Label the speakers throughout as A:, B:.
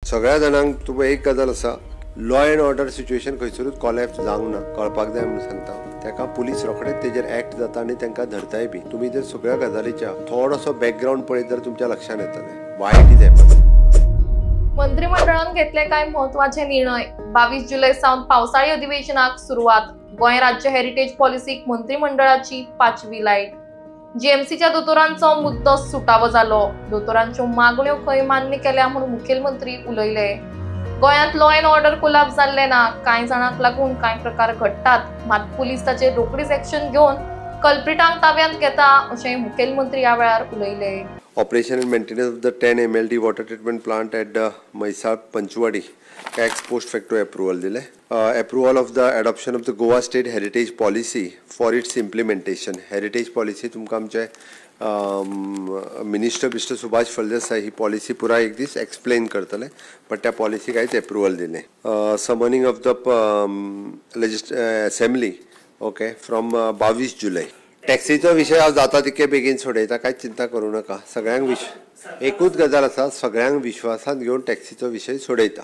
A: सगळ्या जाणांक तुका एक गजाल आसा, लॉ एंड ऑर्डर सिच्युएशन खंयसरूच कॉलॅप्स जावंक ना, कळपाक जाय म्हणून सांगता। तेका पुलीस रोखडेच तेजेर ऍक्ट जाता आनी तांकां धरताय बी। तुम्ही जर सगळ्या गजालीच्या थोडोसो बॅकग्राऊंड पळयत जाल्यार तुमच्या लक्षात येतलें वायट इज हॅपन।
B: मंत्रिमंडळान घेतले कांय म्हत्वाचे निर्णय। 22 जुलै सावन पावसाळी अधिवेशनाक सुरुवात। गोंय राज्य हेरिटेज पॉलिसीक मंत्रिमंडळाची 5वी लायट। जीएमसीच्या दोतोरांचो मुद्दो सुटावो जालो। दोतोरांच्यो मागण्यो खंय मान्य केल्या म्हणून मुखेलमंत्री उलयले। गोंयांत लॉ एंड ऑर्डर कोलॅप्स जाल्ले ना, कांय जाणांक लागून कांय प्रकार घडटात, मात पुलीस ताचेर रोखडीच ॲक्शन घेवन कल्प्रिटांक ताब्यांत घेता, अशें मुखेलमंत्री ह्या वेळार उलयले।
A: Operation and maintenance of the 10 MLD water treatment plant at Mysar Panchwadi ex post facto approval dile. Approval of the adoption of the Goa State Heritage Policy for its implementation. Heritage policy तुमकां आमचे minister Subhash Phaldesai ही policy पुराय एक दीस explain करतले, but त्या policy कांयच approval दिले। Summoning of the assembly okay from 22 जुलै। टॅक्सीचो विषय हांव जाता तितके बेगीन सोडयता, कांयच चिंता करूं नाका। सगळ्यांक एकूच गजाल आसा, सगळ्यांक विश्वासान घेवन टॅक्सीचो विशय सोडयता।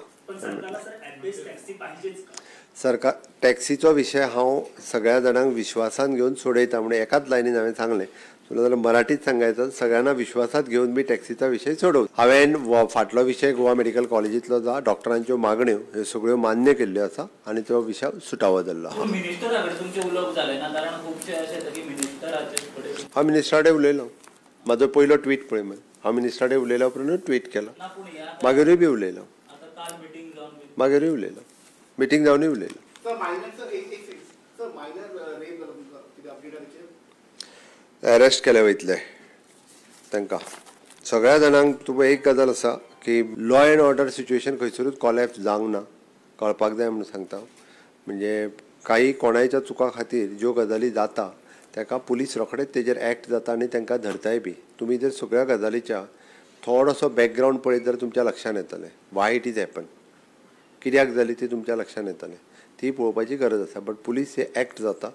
A: सरकार टॅक्सीचो विशय हांव सगळ्या जाणांक विश्वासान घेवन सोडयता म्हणून एकाच लायनीन हांवें सांगलें। जाल्यार मराठीत सांगायचं, सगळ्यांना विश्वासात घेवन मी टॅक्सीचा विशय सोडवं। हांवें फाटलो विशय गोवा मेडिकल कॉलेजींतलो जो डॉक्टरांच्यो मागण्यो ह्यो सगळ्यो मान्य केल्ल्यो आसा आनी तो विशय सुटावो जाल्लो आहा। हांव मिनिस्टरा कडेन उलयलो, म्हाजो पयलो ट्वीट पळय म्हण, हांव मिनिस्टरा कडेन उलयलो उपरांत ट्वीट केलो, मागीरूय बी उलयलो, मिटींग जावनूय उलयलो। अरेस्ट केले वयतले तांकां। सगळ्या जाणांक तुका एक गजाल आसा की लॉ एंड ऑर्डर सिच्युएशन खंयसरूच कॉलॅप्स जावंक ना, कळपाक जाय म्हणून सांगता। म्हणजे काही कोणाच्या चुका खातीर ज्यो गजाली जाता ताका पुलीस रोखडेच तेजेर ऍक्ट जाता आनी तांकां धरताय बी। तुम्ही जर सगळ्या गजालीच्या थोडोसो बॅकग्राऊंड पळयत जाल्यार तुमच्या लक्षात येतलें वायट इज हॅपन, कित्याक जाली ती तुमच्या लक्षात येतलें, ती पळोवपाची गरज आसा। बट पुलीस हे ऍक्ट जाता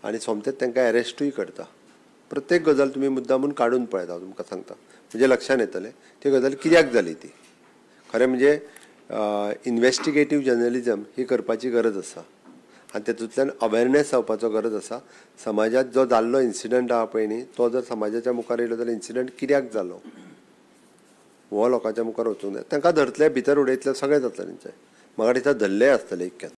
A: आनी सोमतेच तांकां अरेस्टूय करता। प्रत्येक गजाल तुम्ही मुद्दामून काडून पळयता, हांव तुमकां सांगता, म्हणजे लक्षात येतलें ती गजाल कित्याक जाली ती। खरें म्हणजे इन्वेस्टिगेटीव जर्नलिजम ही करपाची गरज आसा आनी तातूंतल्यान अवेरनेस जावपाचो गरज आसा। समाजात जो जाल्लो इन्सिडंट आहा पळय न्ही, तो जर समाजाच्या मुखार येयलो जाल्यार इन्सिडंट कित्याक जालो हो लोकांच्या मुखार वचूंक जाय। तांकां धरतले, भितर उडयतले, सगळें जातलें तेंचें। म्हाका दिसता धरले आसतले इतक्यात।